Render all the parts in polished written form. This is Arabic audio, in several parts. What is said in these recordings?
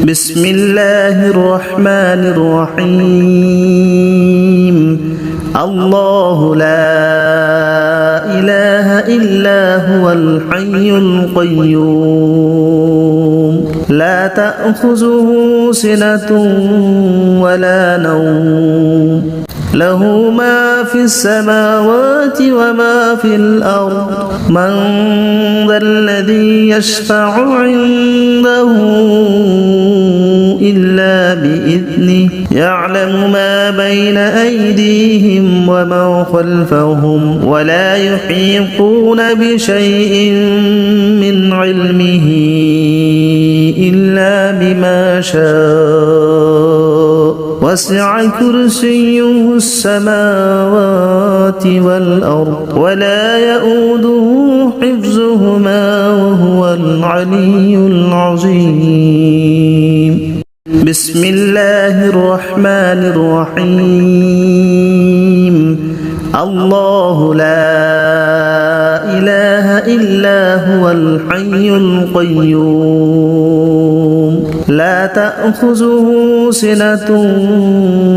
بسم الله الرحمن الرحيم الله لا إله إلا هو الحي القيوم لا تأخذه سنة ولا نوم له ما في السماوات وما في الأرض من ذا الذي يشفع عنده إلا بإذنه يعلم ما بين أيديهم وما خلفهم ولا يحيطون بشيء من علمه إلا بما شاء وسع كرسيه السماوات والأرض ولا يؤوده حفظهما وهو العلي العظيم بسم الله الرحمن الرحيم الله لا إله إلا هو الحي القيوم لا تأخذه سنة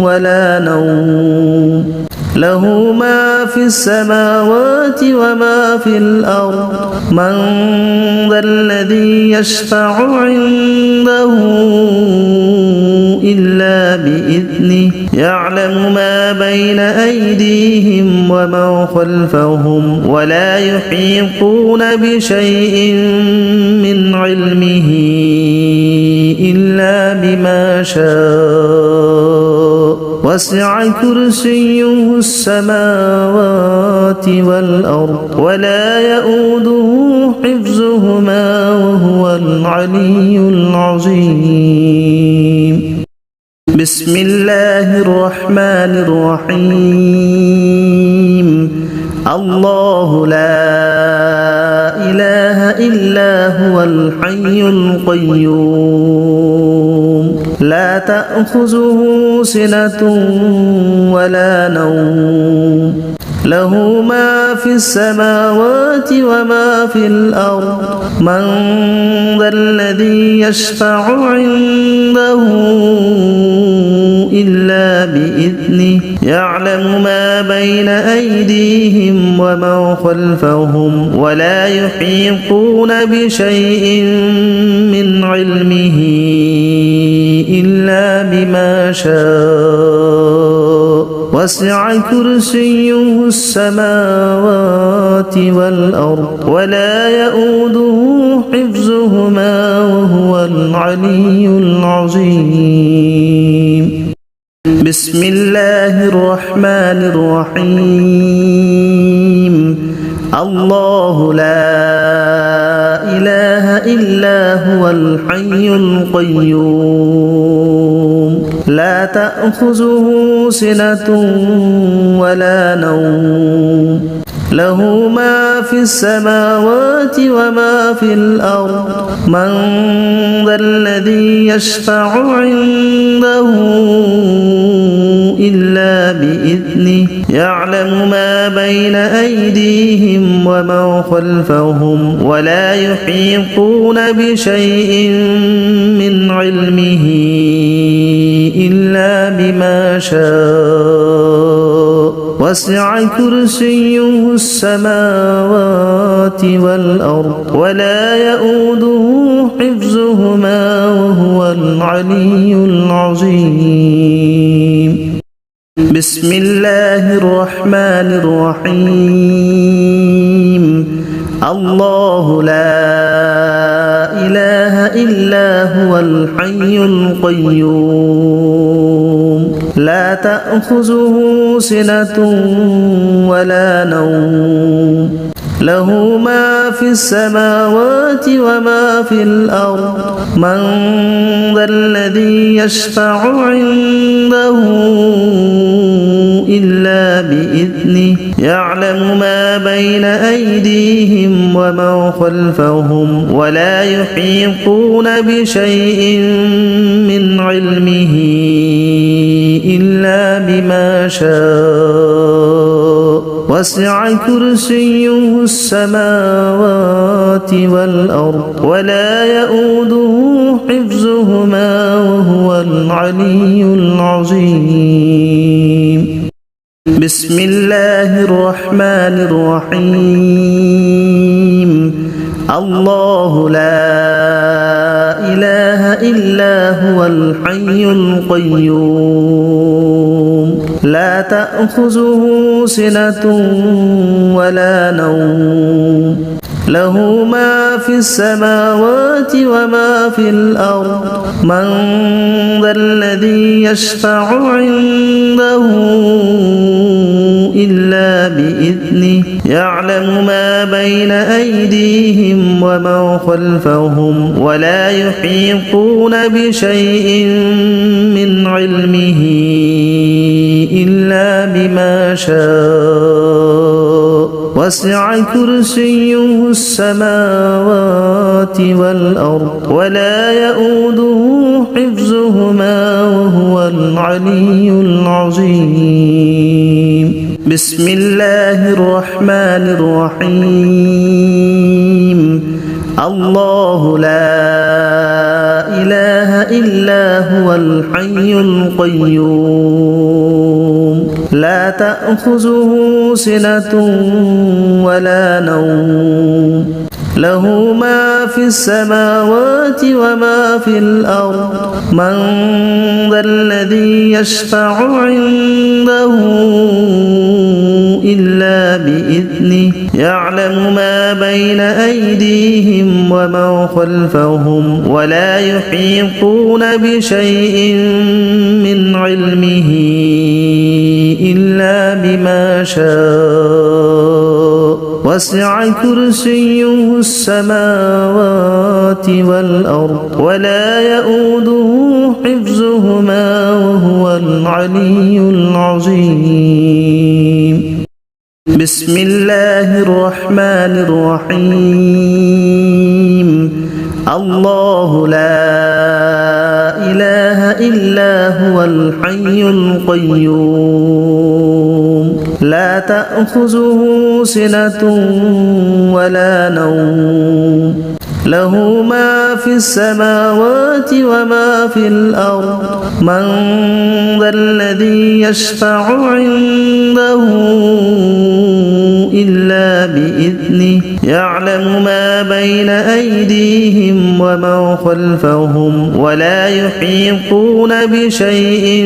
ولا نوم له ما في السماوات وما في الأرض من ذا الذي يشفع عنده إلا بإذنه يعلم ما بين أيديهم وما خلفهم ولا يحيطون بشيء من علمه إلا بما شاء وسع كرسيه السماوات والأرض ولا يؤوده حفظهما وهو العلي العظيم بسم الله الرحمن الرحيم الله لا إله إلا هو الحي القيوم لا تأخذه سنة ولا نوم له ما في السماوات وما في الأرض من ذا الذي يشفع عنده إلا بإذنه يعلم ما بين أيديهم وما خلفهم ولا يحيطون بشيء من علمه إلا بما شاء وسع كرسيه السماوات والأرض ولا يؤوده حفظهما وهو العلي العظيم بسم الله الرحمن الرحيم الله لا إله إلا هو الحي القيوم لا تأخذه سنة ولا نوم له ما في السماوات وما في الأرض من ذا الذي يشفع عنده إلا بإذنه يعلم ما بين أيديهم وما خلفهم ولا يحيطون بشيء من علمه إلا بما شاء وسع كرسيه السماوات والأرض ولا يؤوده حفظهما وهو العلي العظيم بسم الله الرحمن الرحيم الله لا إله إلا هو الحي القيوم لا تأخذه سنة ولا نوم له ما في السماوات وما في الأرض من ذا الذي يشفع عنده إلا بإذنه يعلم ما بين أيديهم وما خلفهم ولا يحيطون بشيء من علمه إلا بما شاء وسع كرسيه السماوات والأرض ولا يؤوده حفظهما وهو العلي العظيم بسم الله الرحمن الرحيم الله لا إله إلا هو الحي القيوم لا تأخذه سنة ولا نوم له ما في السماوات وما في الأرض من ذا الذي يشفع عنده إلا بإذنه يعلم ما بين أيديهم وما خلفهم ولا يحيطون بشيء من علمه إلا بما شاء وسع كرسيه السماوات والأرض ولا يؤوده حفظهما وهو العلي العظيم بسم الله الرحمن الرحيم الله لا إله إلا هو الحي القيوم لا تأخذه سنة ولا نوم له ما في السماوات وما في الأرض من ذا الذي يشفع عنده إلا بإذنه يعلم ما بين أيديهم وما خلفهم ولا يحيطون بشيء من علمه إلا بما شاء وسع كرسيه السماوات والأرض ولا يؤوده حفظهما وهو العلي العظيم بسم الله الرحمن الرحيم الله لا إله إلا هو الحي القيوم لا تأخذه سنة ولا نوم له ما في السماوات وما في الأرض من ذا الذي يشفع عنده إلا بإذنه يعلم ما بين أيديهم وما خلفهم ولا يحيطون بشيء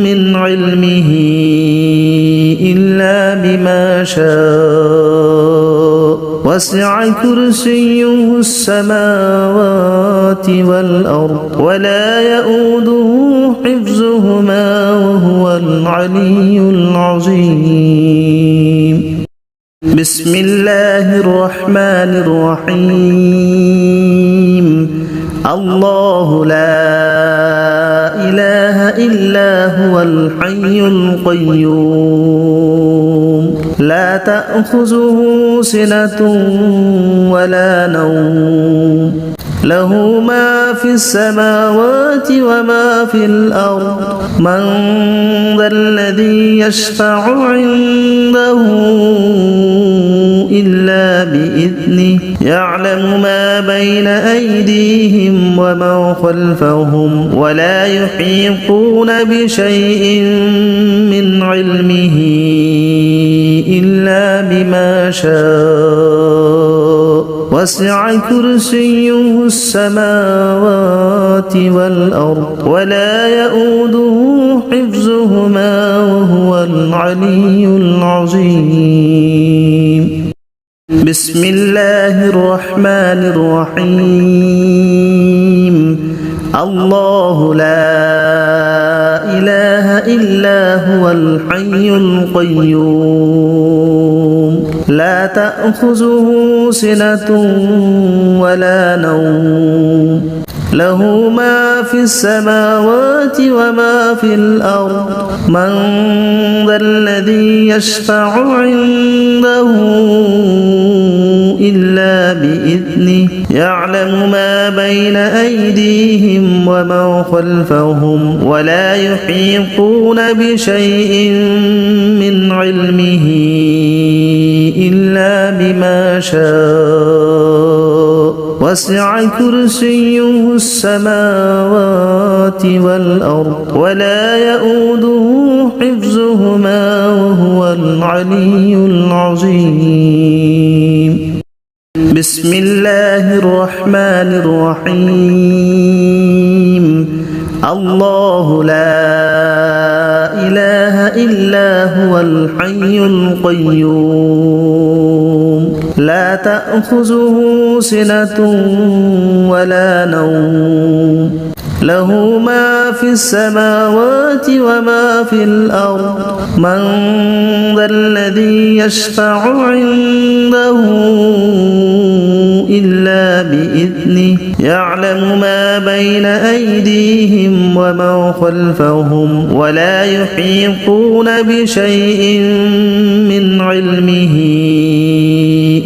من علمه إلا بما شاء وسع كرسيه السماوات والأرض ولا يؤوده حفظهما وهو العلي العظيم بسم الله الرحمن الرحيم الله لا إله إلا هو الحي القيوم لا تأخذه سنة ولا نوم له ما في السماوات وما في الأرض من ذا الذي يشفع عنده إلا بإذنه يعلم ما بين أيديهم وما خلفهم ولا يحيطون بشيء من علمه إلا بما شاء وسع كرسيه السماوات والأرض ولا يؤوده حفظهما وهو العلي العظيم بسم الله الرحمن الرحيم الله لا إله إلا هو الحي القيوم لا تأخذه سنة ولا نوم له ما في السماوات وما في الأرض من ذا الذي يشفع عنده إلا بإذنه يعلم ما بين أيديهم وما خلفهم ولا يحيطون بشيء من علمه إلا بما شاء وسع كرسيه السماوات والأرض ولا يؤوده حفظهما وهو العلي العظيم. بسم الله الرحمن الرحيم. الله لا إله إلا هو الحي القيوم لا تأخذه سنة ولا نوم له ما في السماوات وما في الأرض من ذا الذي يشفع عنده إلا بإذنه يعلم ما بين أيديهم وما خلفهم ولا يحيطون بشيء من علمه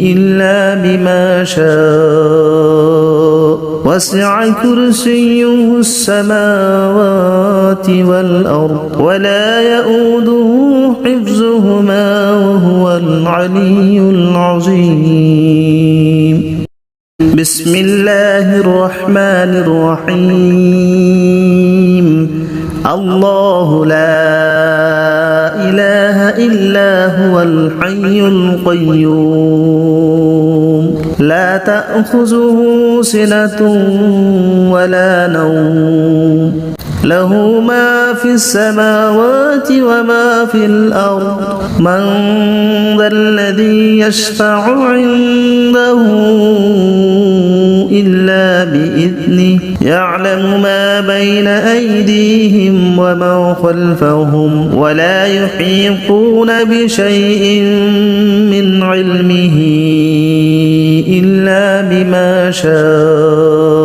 إلا بما شاء وسع كرسيه السماوات والأرض ولا يؤوده حفظهما وهو العلي العظيم. بسم الله الرحمن الرحيم. الله لا إله إلا هو الحي القيوم لا تأخذه سنة ولا نوم له ما في السماوات وما في الأرض من ذا الذي يشفع عنده إلا بإذنه يعلم ما بين أيديهم وما خلفهم ولا يحيطون بشيء من علمه إلا بما شاء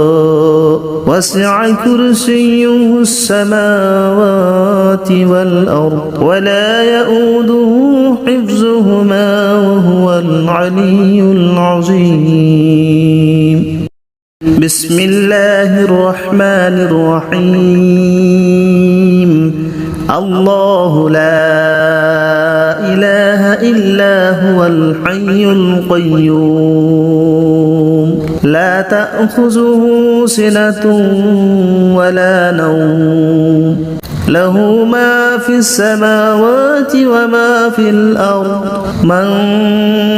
وسع كرسيه السماوات والأرض ولا يؤوده حفظهما وهو العلي العظيم. بسم الله الرحمن الرحيم. الله لا إله إلا هو الحي القيوم لا تأخذه سنة ولا نوم له ما في السماوات وما في الأرض من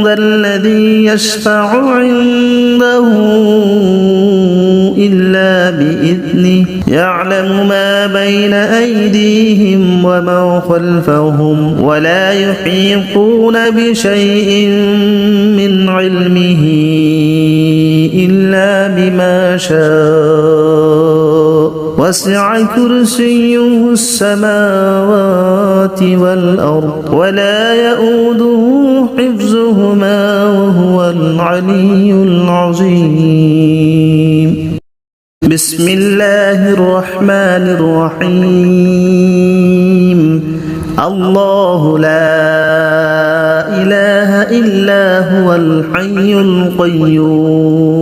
ذا الذي يشفع عنده إلا بإذنه يعلم ما بين أيديهم وما خلفهم ولا يحيطون بشيء من علمه إلا بما شاء وسع كرسيه السماوات والأرض ولا يؤوده حفظهما وهو العلي العظيم. بسم الله الرحمن الرحيم. الله لا إله إلا هو الحي القيوم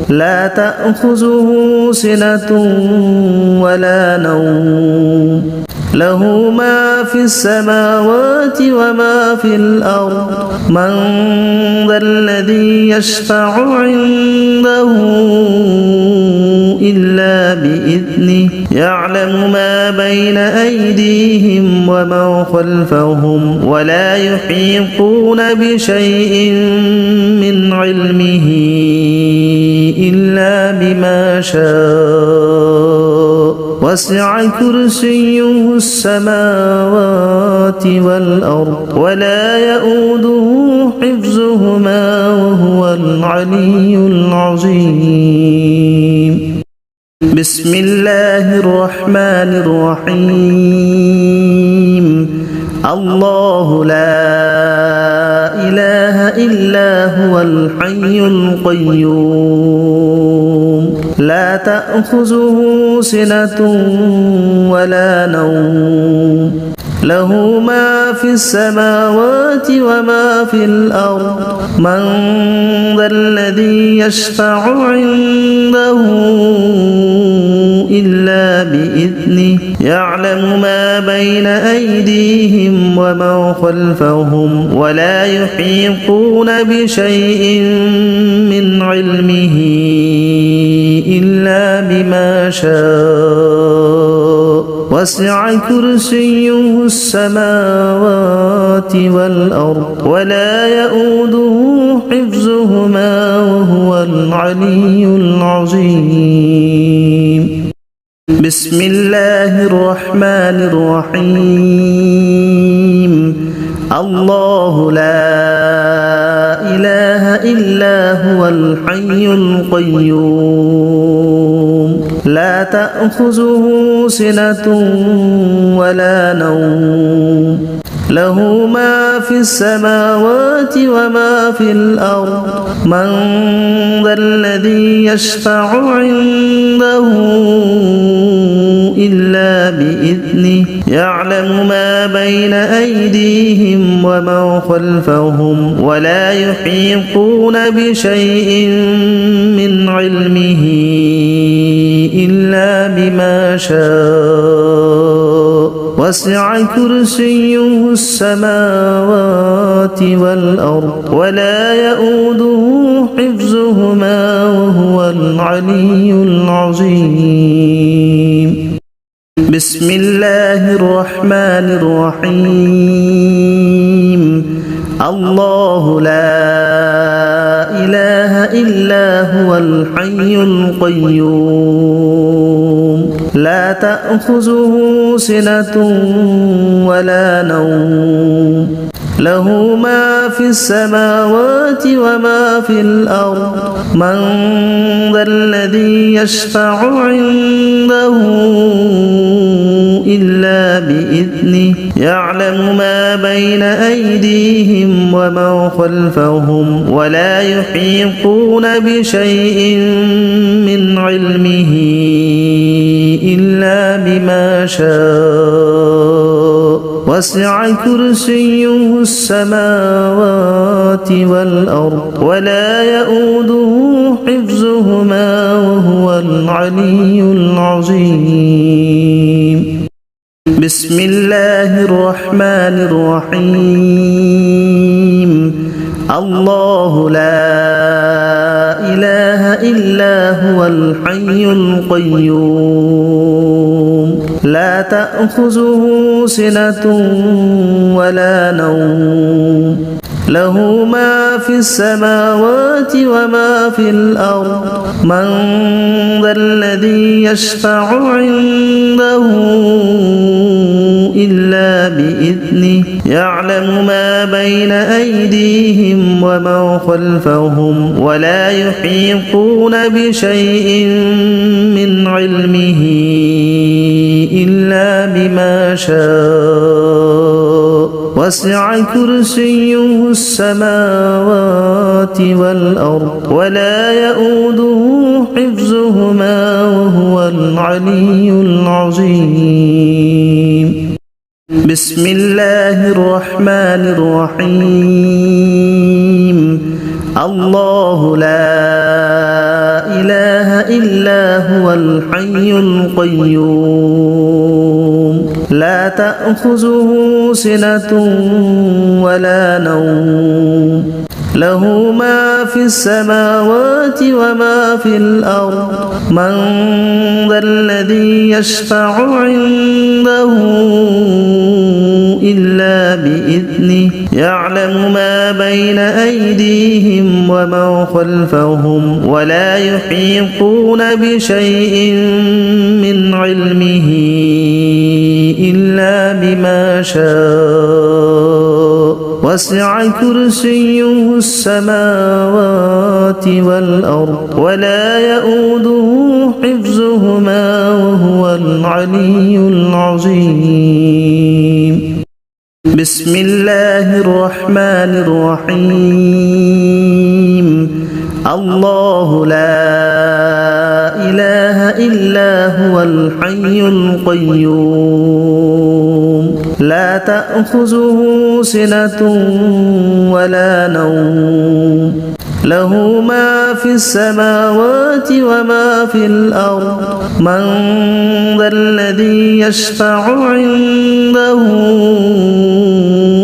لا تأخذه سنة ولا نوم له ما في السماوات وما في الأرض من ذا الذي يشفع عنده إلا بإذنه يعلم ما بين أيديهم وما خلفهم ولا يحيطون بشيء من علمه إلا بما شاء وسع كرسيه السماوات والأرض ولا يؤوده حفظهما وهو العلي العظيم. بسم الله الرحمن الرحيم. الله لا إله إلا هو الحي القيوم لا تأخذه سنة ولا نوم له ما في السماوات وما في الأرض من ذا الذي يشفع عنده إلا بإذنه بإذنه يعلم ما بين أيديهم وما خلفهم ولا يحيطون بشيء من علمه إلا بما شاء وسع كرسيه السماوات والأرض ولا يؤوده حفظهما وهو العلي العظيم. بسم الله الرحمن الرحيم. الله لا إله إلا هو الحي القيوم لا تأخذه سنة ولا نوم له ما في السماوات وما في الأرض من ذا الذي يشفع عنده إلا بإذنه يعلم ما بين أيديهم وما خلفهم ولا يحيطون بشيء من علمه إلا بما شاء وسع كرسيه السماوات والأرض ولا يؤوده حفظهما وهو العلي العظيم. بسم الله الرحمن الرحيم. الله لا إله إلا هو الحي القيوم لا تأخذه سنة ولا نوم له ما في السماوات وما في الأرض من ذا الذي يشفع عنده إلا بإذنه يعلم ما بين أيديهم وما خلفهم ولا يحيطون بشيء من علمه إلا بما شاء وسع كرسيه السماوات والأرض ولا يؤوده حفظهما وهو العلي العظيم. بسم الله الرحمن الرحيم. الله لا إله إلا هو الحي القيوم لا تأخذه سنة ولا نوم له ما في السماوات وما في الأرض من ذا الذي يشفع عنده إلا بإذنه يعلم ما بين أيديهم وما خلفهم ولا يحيطون بشيء من علمه إلا بما شاء وسع كرسيه السماوات والأرض ولا يؤوده حفظهما وهو العلي العظيم. بسم الله الرحمن الرحيم. الله لا إله إلا هو الحي القيوم لا تأخذه سنة ولا نوم له ما في السماوات وما في الأرض من ذا الذي يشفع عنده إلا بإذنه يعلم ما بين أيديهم وما خلفهم ولا يحيطون بشيء من علمه إلا بما شاء وسع كرسيه السماوات والأرض ولا يؤوده حفظهما وهو العلي العظيم. بسم الله الرحمن الرحيم. الله لا إله إلا هو الحي القيوم لا تأخذه سنة ولا نوم له ما في السماوات وما في الأرض من ذا الذي يشفع عنده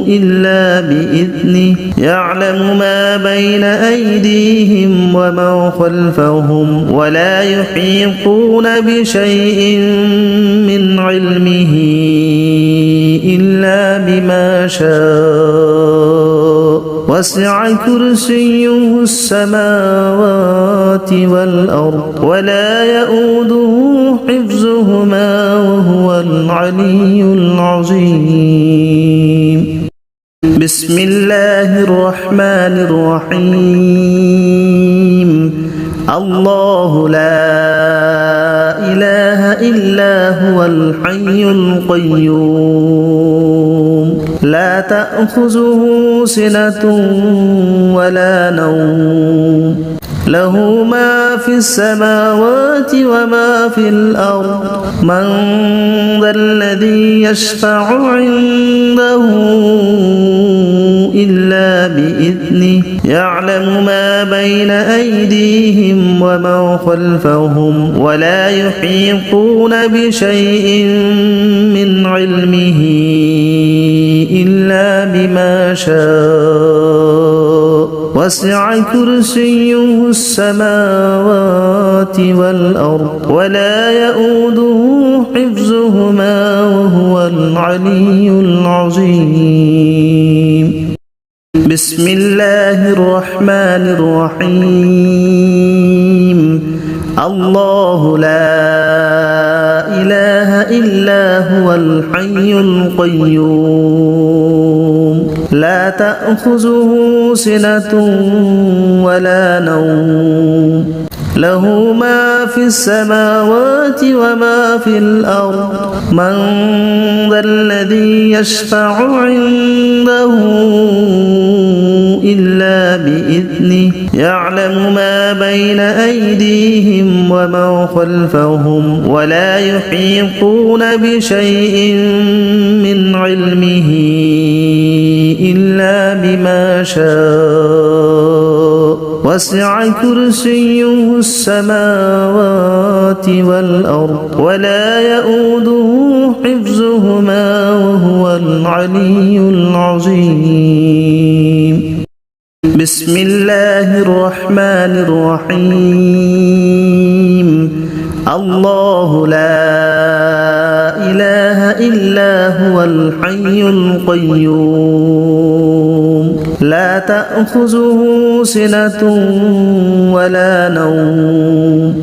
إلا بإذنه يعلم ما بين أيديهم وما خلفهم ولا يحيطون بشيء من علمه إلا بما شاء وسع كرسيه السماوات والأرض ولا يؤوده حفظهما وهو العلي العظيم بسم الله الرحمن الرحيم الله لا إله إلا هو الحي القيوم لا تأخذه سنة ولا نوم له ما في السماوات وما في الأرض من ذا الذي يشفع عنده إلا بإذنه يعلم ما بين أيديهم وما خلفهم ولا يحيطون بشيء من علمه إلا بما شاء وسع كرسيه السماوات والأرض ولا يؤوده حفظهما وهو العلي العظيم بسم الله الرحمن الرحيم الله لا إله إلا هو الحي القيوم لا تأخذه سنة ولا نوم له ما في السماوات وما في الأرض من ذا الذي يشفع عنده إلا بإذنه يعلم ما بين أيديهم وما خلفهم ولا يحيطون بشيء من علمه إلا بما شاء وسع كرسيه السماوات والأرض ولا يؤوده حفظهما وهو العلي العظيم بسم الله الرحمن الرحيم الله لا إله إلا هو الحي القيوم لا تأخذه سنة ولا نوم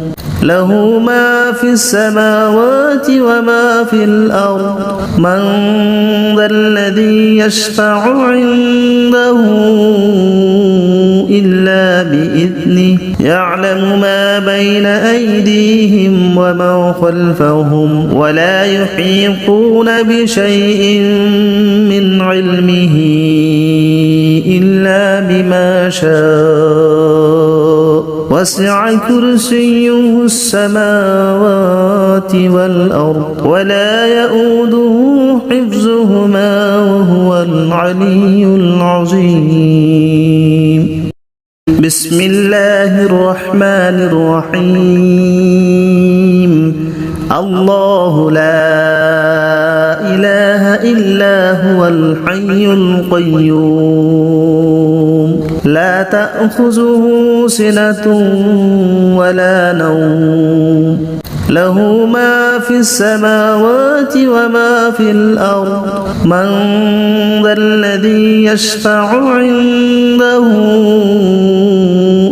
له ما في السماوات وما في الأرض من ذا الذي يشفع عنده إلا بإذنه يعلم ما بين أيديهم وما خلفهم ولا يحيطون بشيء من علمه إلا بما شاء وسع كرسيه السماوات والأرض ولا يؤوده حفظهما وهو العلي العظيم بسم الله الرحمن الرحيم الله لا إله إلا هو الحي القيوم لا تأخذه سنة ولا نوم له ما في السماوات وما في الأرض من ذا الذي يشفع عنده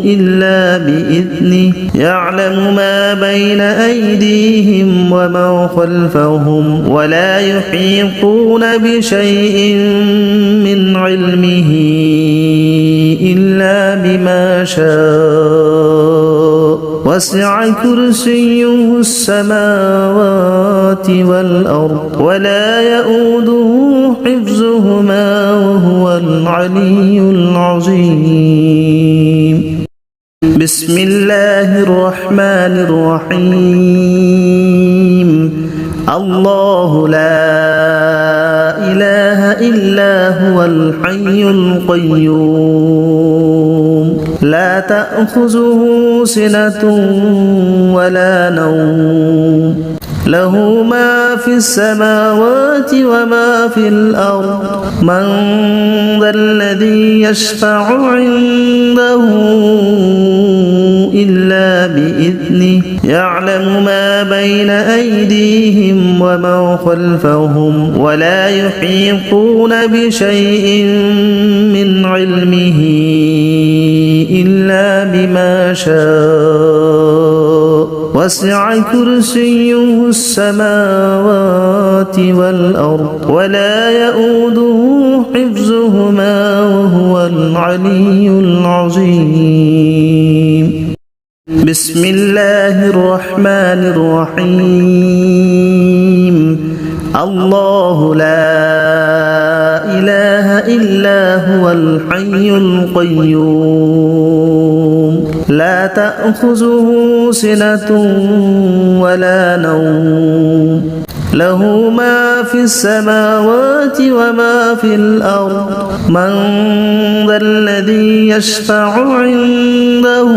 إلا بإذنه يعلم ما بين أيديهم وما خلفهم ولا يحيطون بشيء من علمه إلا بما شاء وسع كرسيه السماوات والأرض ولا يؤوده حفظهما وهو العلي العظيم بسم الله الرحمن الرحيم الله لا إله إلا هو الحي القيوم لا تأخذه سنة ولا نوم له ما في السماوات وما في الأرض من ذا الذي يشفع عنده إلا بإذنه يعلم ما بين أيديهم وما خلفهم ولا يحيطون بشيء من علمه إلا بما شاء وسع كرسيه السماوات والأرض ولا يؤوده حفظهما وهو العلي العظيم بسم الله الرحمن الرحيم الله لا إله إلا هو الحي القيوم لا تأخذه سنة ولا نوم له ما في السماوات وما في الأرض من ذا الذي يشفع عنده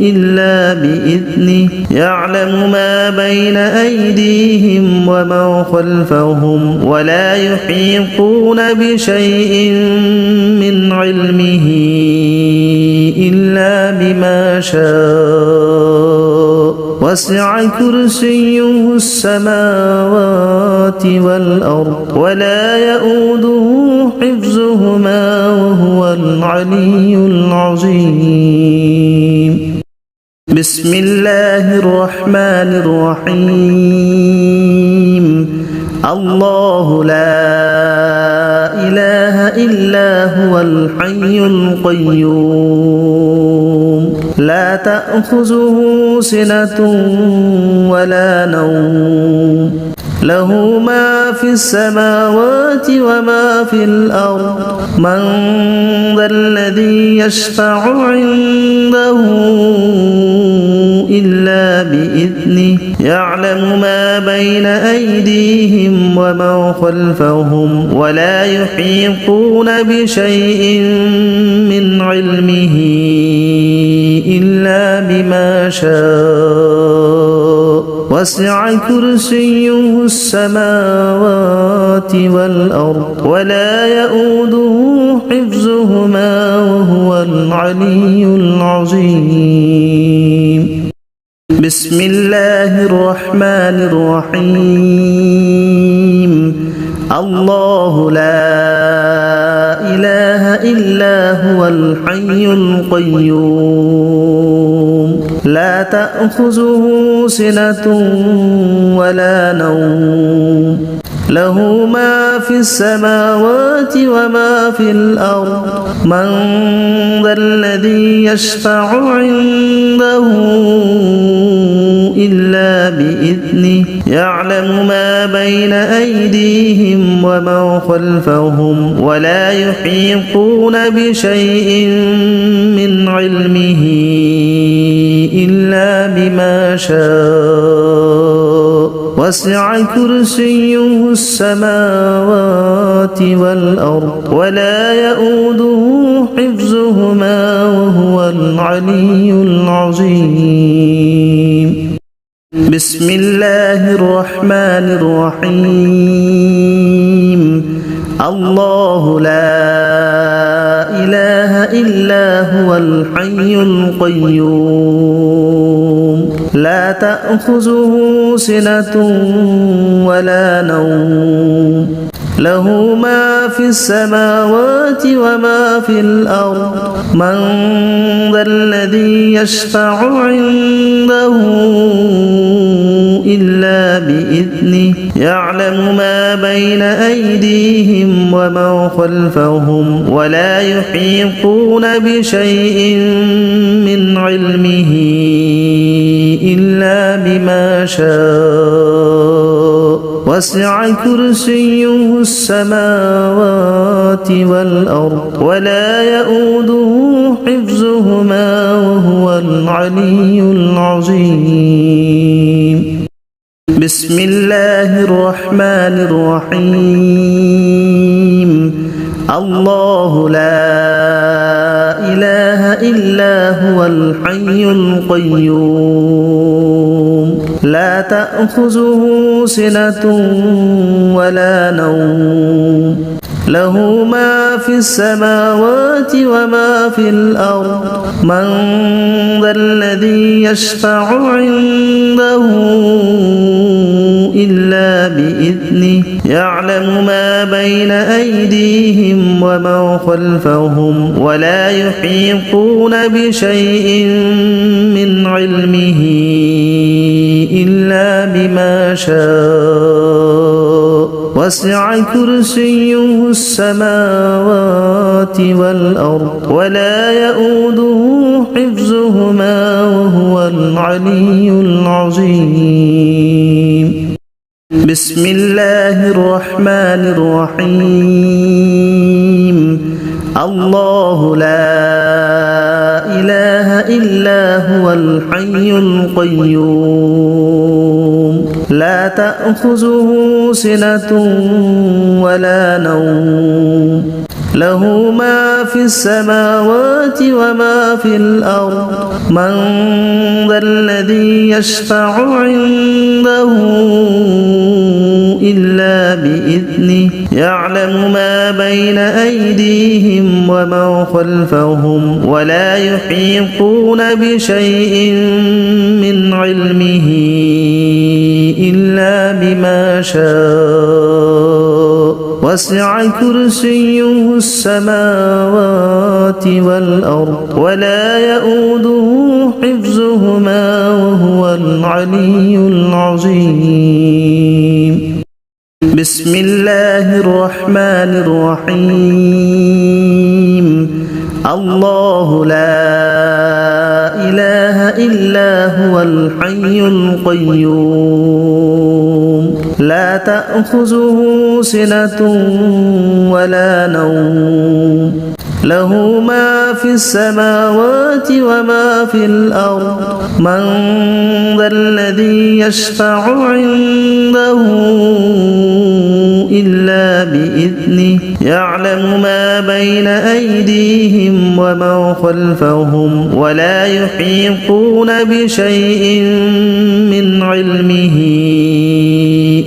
إلا بإذنه يعلم ما بين أيديهم وما خلفهم ولا يحيطون بشيء من علمه إلا بما شاء وسع كرسيه السماوات والأرض ولا يؤوده حفظهما وهو العلي العظيم بسم الله الرحمن الرحيم الله لا إله إلا هو الحي القيوم لا تأخذه سنة ولا نوم له ما في السماوات وما في الأرض من ذا الذي يشفع عنده إلا بإذنه يعلم ما بين أيديهم وما خلفهم ولا يحيطون بشيء من علمه إلا بما شاء وسع كرسيه السماوات والأرض ولا يؤوده حفظهما وهو العلي العظيم بسم الله الرحمن الرحيم الله لا إله إلا هو الحي القيوم لا تأخذه سنة ولا نوم له ما في السماوات وما في الأرض من ذا الذي يشفع عنده إلا بإذنه يعلم ما بين أيديهم وما خلفهم ولا يحيطون بشيء من علمه إلا بما شاء وسع كرسيه السماوات والأرض ولا يؤوده حفظهما وهو العلي العظيم بسم الله الرحمن الرحيم الله لا إله إلا هو الحي القيوم لا تأخذه سنة ولا نوم له ما في السماوات وما في الأرض من ذا الذي يشفع عنده إلا بإذنه يعلم ما بين أيديهم وما خلفهم ولا يحيطون بشيء من علمه إلا بما شاء وسع كرسيه السماوات والأرض ولا يؤوده حفظهما وهو العلي العظيم بسم الله الرحمن الرحيم الله لا إله إلا هو الحي القيوم لا تأخذه سنة ولا نوم له ما في السماوات وما في الأرض من ذا الذي يشفع عنده إلا بإذنه يعلم ما بين أيديهم وما خلفهم ولا يحيطون بشيء من علمه إلا بما شاء وسع كرسيه السماوات والأرض ولا يؤوده حفظهما وهو العلي العظيم بسم الله الرحمن الرحيم الله لا إله إلا هو الحي القيوم لا تأخذه سنة ولا نوم له ما في السماوات وما في الأرض من ذا الذي يشفع عنده إلا بإذنه يعلم ما بين أيديهم وما خلفهم ولا يحيطون بشيء من علمه إلا بما شاء وسع كرسيه السماوات والأرض ولا يؤوده حفظهما وهو العلي العظيم بسم الله الرحمن الرحيم الله لا إله إلا هو الحي القيوم لا تأخذه سنة ولا نوم له ما في السماوات وما في الأرض من ذا الذي يشفع عنده إلا بإذنه يعلم ما بين أيديهم وما خلفهم ولا يحيطون بشيء من علمه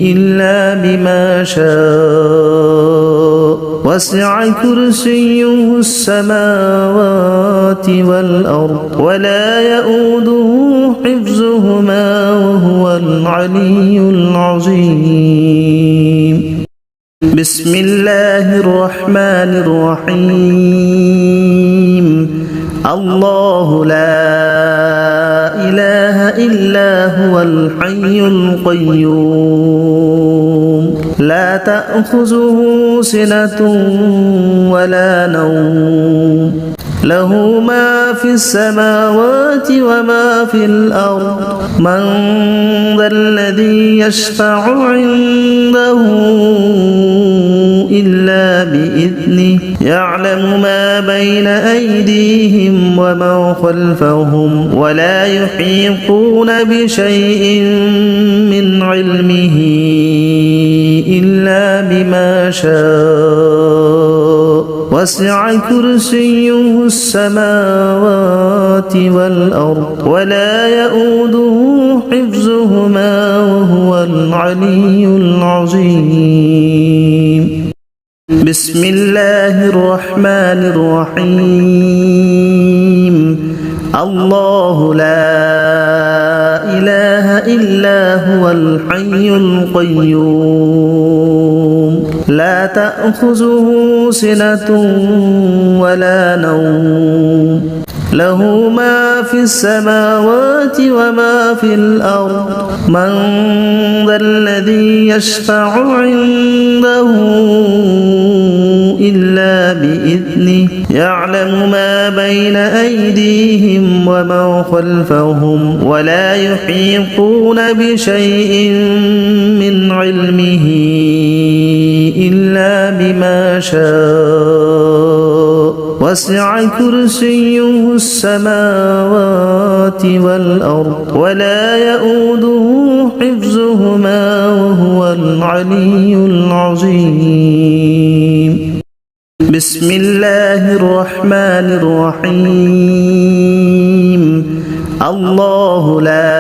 إلا بما شاء وسع كرسيه السماوات والأرض ولا يؤوده حفظهما وهو العلي العظيم بسم الله الرحمن الرحيم الله لا إله إلا هو الحي القيوم لا تأخذه سنة ولا نوم له ما في السماوات وما في الأرض من ذا الذي يشفع عنده إلا بإذنه يعلم ما بين أيديهم وما خلفهم ولا يحيطون بشيء من علمه إلا بما شاء وسع كرسيه السماوات والأرض ولا يؤوده حفظهما وهو العلي العظيم بسم الله الرحمن الرحيم الله لا إله إلا هو الحي القيوم لا تأخذه سنة ولا نوم له ما في السماوات وما في الأرض من ذا الذي يشفع عنده إلا بإذنه يعلم ما بين أيديهم وما خلفهم ولا يحيطون بشيء من علمه إلا بما شاء وسع كرسيه السماوات والأرض ولا يؤوده حفظهما وهو العلي العظيم بسم الله الرحمن الرحيم الله لا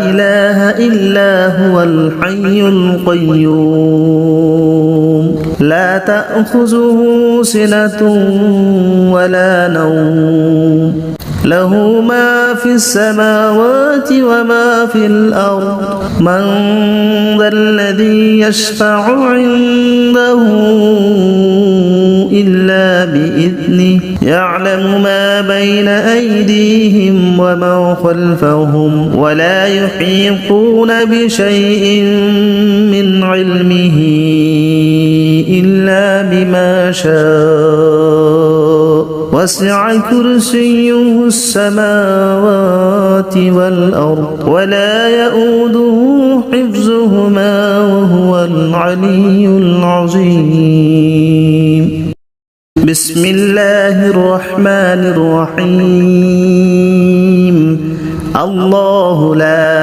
إله إلا هو الحي القيوم لا تأخذه سنة ولا نوم له ما في السماوات وما في الأرض من ذا الذي يشفع عنده إلا بإذنه يعلم ما بين أيديهم وما خلفهم ولا يحيطون بشيء من علمه إلا بما شاء وسع كرسيه السماوات والأرض ولا يؤوده حفظهما وهو العلي العظيم بسم الله الرحمن الرحيم الله لا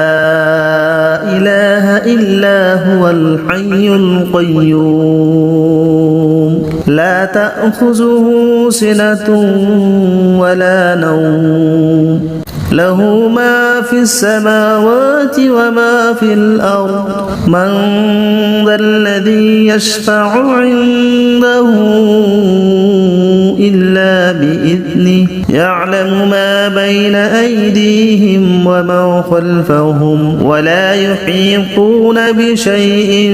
إله إلا هو الحي القيوم لا تأخذه سنة ولا نوم له ما في السماوات وما في الأرض من ذا الذي يشفع عنده إلا بإذنه يعلم ما بين أيديهم وما خلفهم ولا يحيطون بشيء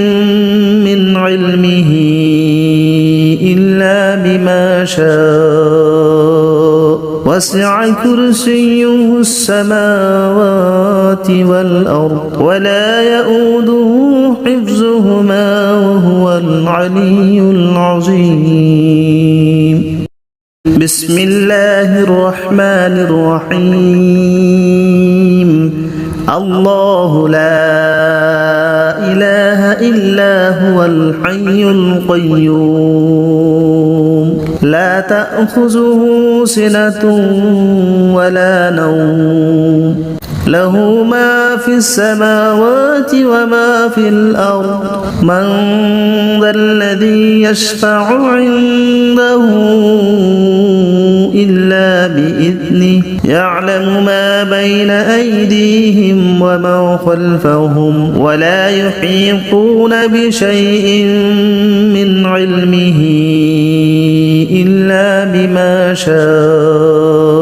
من علمه إلا بما شاء وسع كرسيه السماوات والأرض ولا يؤوده حفظهما وهو العلي العظيم بسم الله الرحمن الرحيم الله لا إله إلا هو الحي القيوم لا تأخذه سنة ولا نوم له ما في السماوات وما في الأرض من ذا الذي يشفع عنده إلا بإذنه يعلم ما بين أيديهم وما خلفهم ولا يحيطون بشيء من علمه إلا بما شاء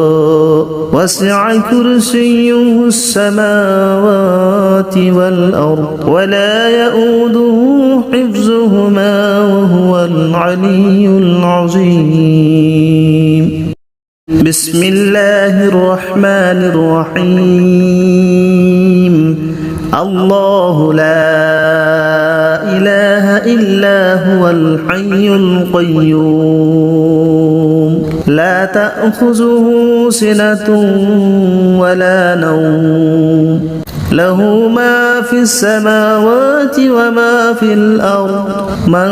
وسع كرسيه السماوات والأرض ولا يؤوده حفظهما وهو العلي العظيم بسم الله الرحمن الرحيم الله لا إله إلا هو الحي القيوم لا تأخذه سنة ولا نوم له ما في السماوات وما في الأرض من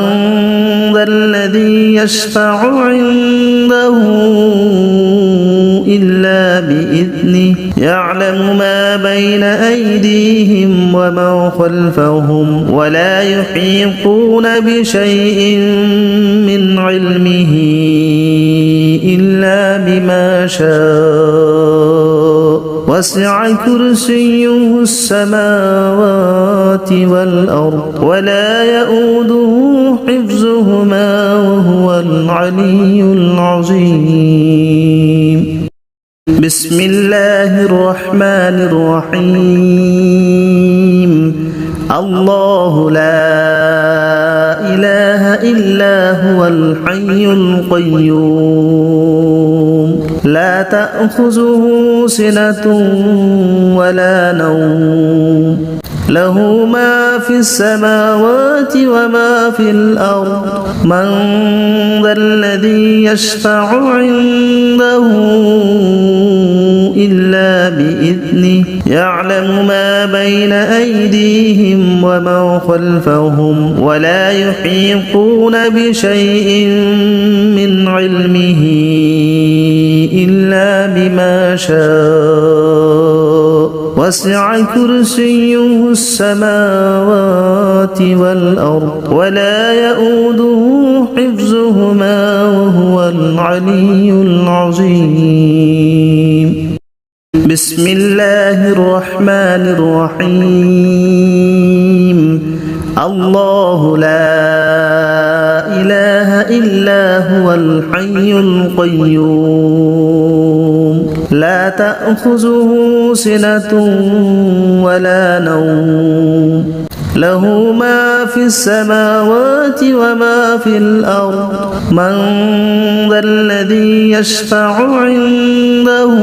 ذا الذي يشفع عنده إلا بإذنه يعلم ما بين أيديهم وما خلفهم ولا يحيطون بشيء من علمه إلا بما شاء وسع كرسيه السماوات والأرض ولا يؤوده حفظهما وهو العلي العظيم بسم الله الرحمن الرحيم الله لا إله إلا هو الحي القيوم لا تأخذه سنة ولا نوم له ما في السماوات وما في الأرض من ذا الذي يشفع عنده إلا بإذنه يعلم ما بين أيديهم وما خلفهم ولا يحيطون بشيء من علمه إلا بما شاء وسع كرسيه السماوات والأرض ولا يؤوده حفظهما وهو العلي العظيم بسم الله الرحمن الرحيم الله لا إله إلا هو الحي القيوم لا تأخذه سنة ولا نوم له ما في السماوات وما في الأرض من ذا الذي يشفع عنده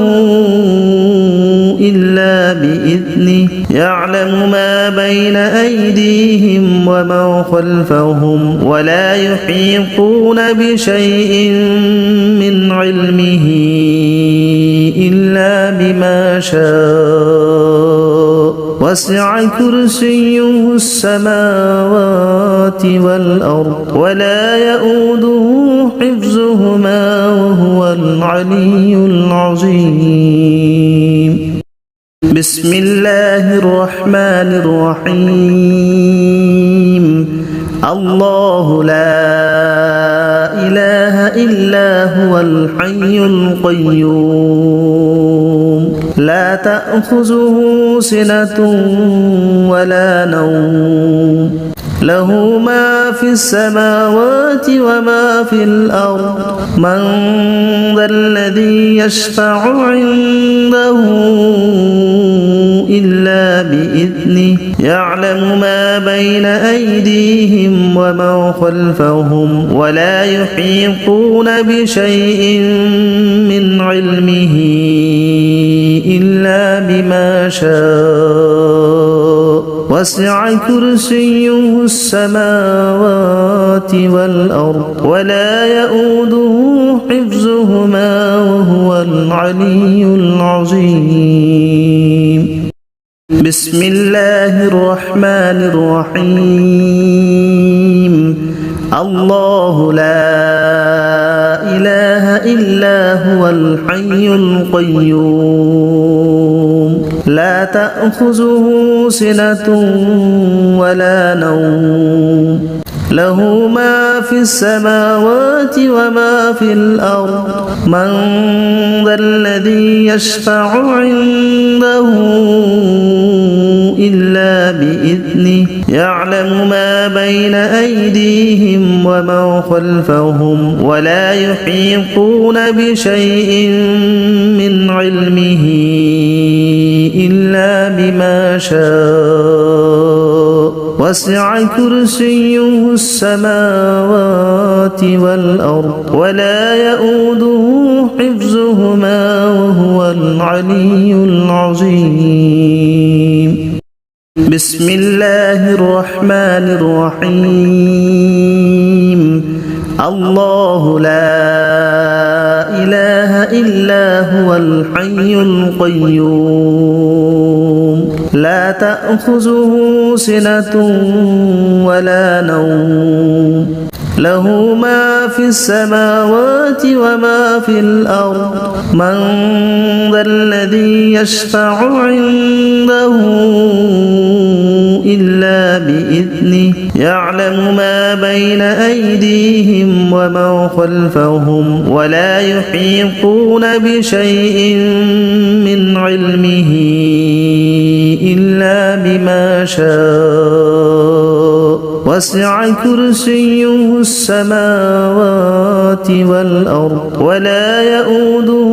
إلا بإذنه يعلم ما بين أيديهم وما خلفهم ولا يحيطون بشيء من علمه إلا بما شاء وسع كرسيه السماوات والأرض ولا يؤوده حفظهما وهو العلي العظيم بسم الله الرحمن الرحيم الله لا إله إلا هو الحي القيوم لا تأخذه سنة ولا نوم له ما في السماوات وما في الأرض من ذا الذي يشفع عنده إلا بإذنه يعلم ما بين أيديهم وما خلفهم ولا يحيطون بشيء من علمه إلا بما شاء وسع كرسيه السماوات والأرض ولا يؤوده حفظهما وهو العلي العظيم بسم الله الرحمن الرحيم الله لا إله إلا هو الحي القيوم لا تأخذه سنة ولا نوم له ما في السماوات وما في الأرض من ذا الذي يشفع عنده إلا بإذنه يعلم ما بين أيديهم وما خلفهم ولا يحيطون بشيء من علمه إلا بما شاء وسع كرسيه السماوات والأرض ولا يؤوده حفظهما وهو العلي العظيم بسم الله الرحمن الرحيم الله لا إله إلا هو الحي القيوم لا تأخذه سنة ولا نوم له ما في السماوات وما في الأرض من ذا الذي يشفع عنده إلا بإذنه يعلم ما بين أيديهم وما خلفهم ولا يحيطون بشيء من علمه إلا بما شاء وسع كرسيه السماوات والأرض ولا يؤوده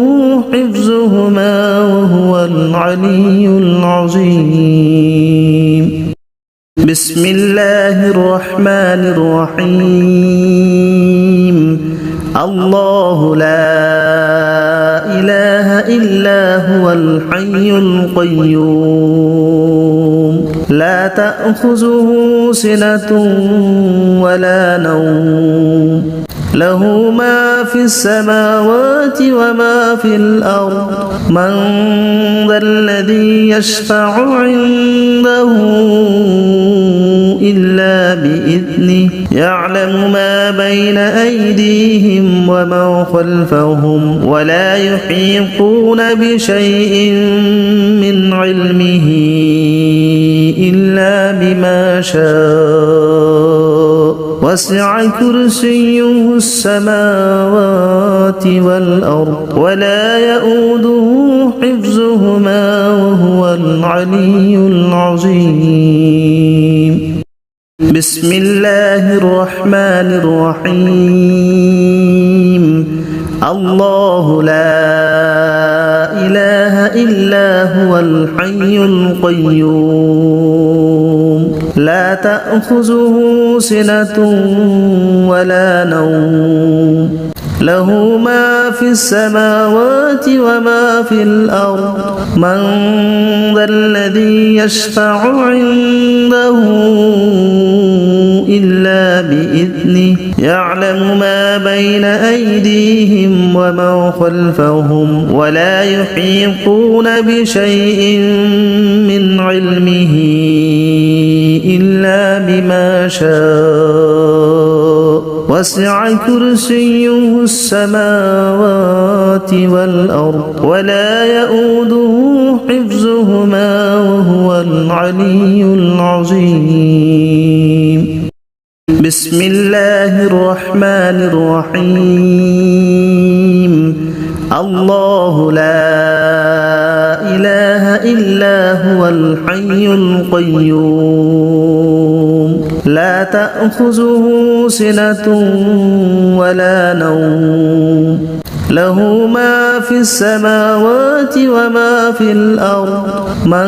حفظهما وهو العلي العظيم بسم الله الرحمن الرحيم الله لا إله إلا هو الحي القيوم لا تأخذه سنة ولا نوم له ما في السماوات وما في الأرض من ذا الذي يشفع عنده إلا بإذنه يعلم ما بين أيديهم ومن خلفهم ولا يحيطون بشيء من علمه إلا بما شاء وسع كرسيه السماوات والأرض ولا يؤوده حفظهما وهو العلي العظيم. بسم الله الرحمن الرحيم. الله لا إله إلا هو الحي القيوم لا تأخذه سنة ولا نوم له ما في السماوات وما في الأرض من ذا الذي يشفع عنده إلا بإذنه يعلم ما بين أيديهم ومن خلفهم ولا يحيطون بشيء من علمه إلا بما شاء وسع كرسيه السماوات والأرض ولا يؤوده حفظهما وهو العلي العظيم. بسم الله الرحمن الرحيم. الله لا إله إلا هو الحي القيوم لا تأخذه سنة ولا نوم له ما في السماوات وما في الأرض من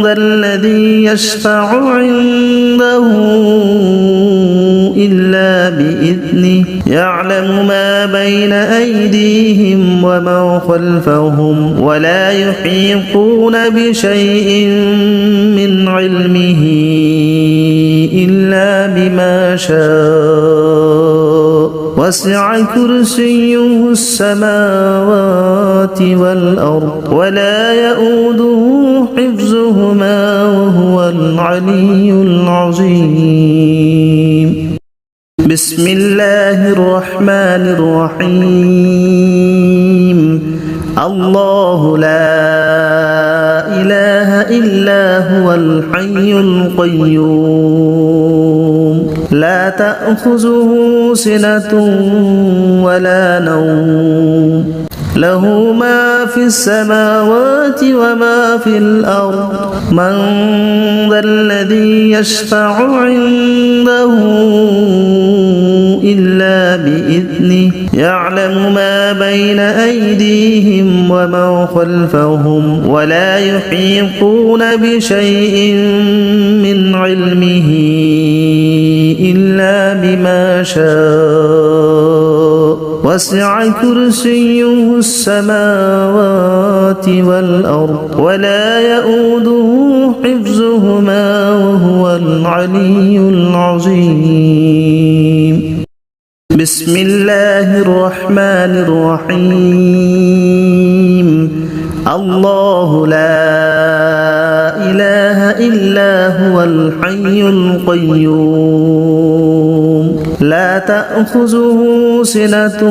ذا الذي يشفع عنده إلا بإذنه يعلم ما بين أيديهم ومن خلفهم ولا يحيطون بشيء من علمه إلا بما شاء وسع كرسيه السماوات والأرض ولا يؤوده حفظهما وهو العلي العظيم. بسم الله الرحمن الرحيم. الله لا إله إلا هو الحي القيوم لا تأخذه سنة ولا نوم له ما في السماوات وما في الأرض من ذا الذي يشفع عنده إلا بإذنه يعلم ما بين أيديهم ومن خلفهم ولا يحيطون بشيء من علمه إلا بما شاء وسع كرسيه السماوات والأرض ولا يؤوده حفظهما وهو العلي العظيم. بسم الله الرحمن الرحيم. الله لا إله إلا هو الحي القيوم لا تأخذه سنة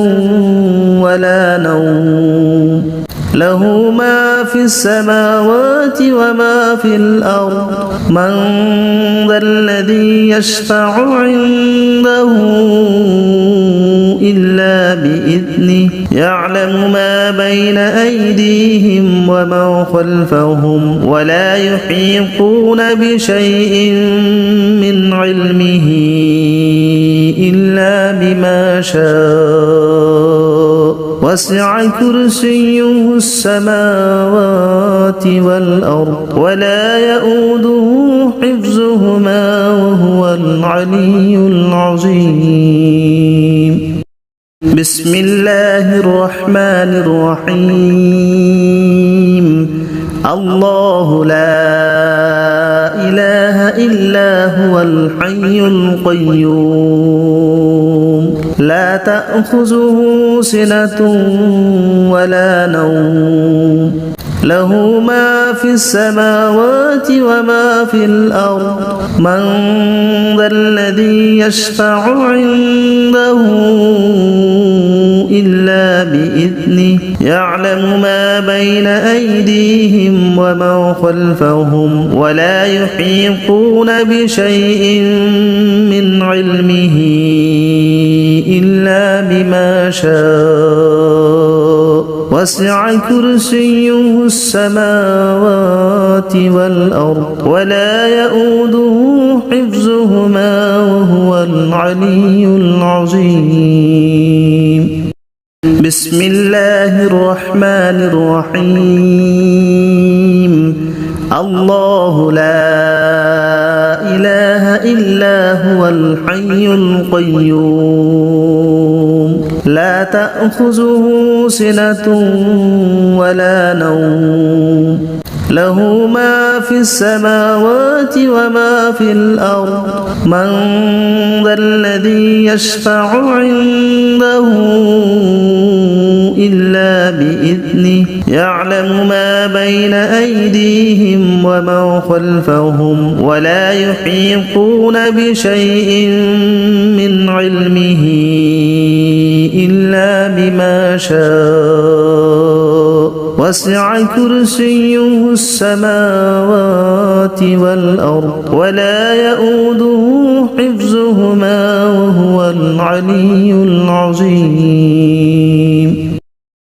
ولا نوم له ما في السماوات وما في الأرض من ذا الذي يشفع عنده إلا بإذنه يعلم ما بين أيديهم ومن خلفهم ولا يحيطون بشيء من علمه إلا بما شاء وسع كرسيه السماوات والأرض ولا يؤوده حفظهما وهو العلي العظيم. بسم الله الرحمن الرحيم. الله لا إله إلا هو الحي القيوم لا تأخذه سنة ولا نوم له ما في السماوات وما في الأرض من ذا الذي يشفع عنده إلا بإذنه يعلم ما بين أيديهم وما خلفهم ولا يحيطون بشيء من علمه إلا بما شاء وسع كرسيه السماوات والأرض ولا يؤوده حفظهما وهو العلي العظيم بسم الله الرحمن الرحيم الله لا إله إلا هو الحي القيوم لا تأخذه سنة ولا نوم له ما في السماوات وما في الأرض من ذا الذي يشفع عنده إلا بإذنه يعلم ما بين أيديهم وما خلفهم ولا يحيطون بشيء من علمه إلا بما شاء وسع كرسيه السماوات والأرض ولا يؤوده حفظهما وهو العلي العظيم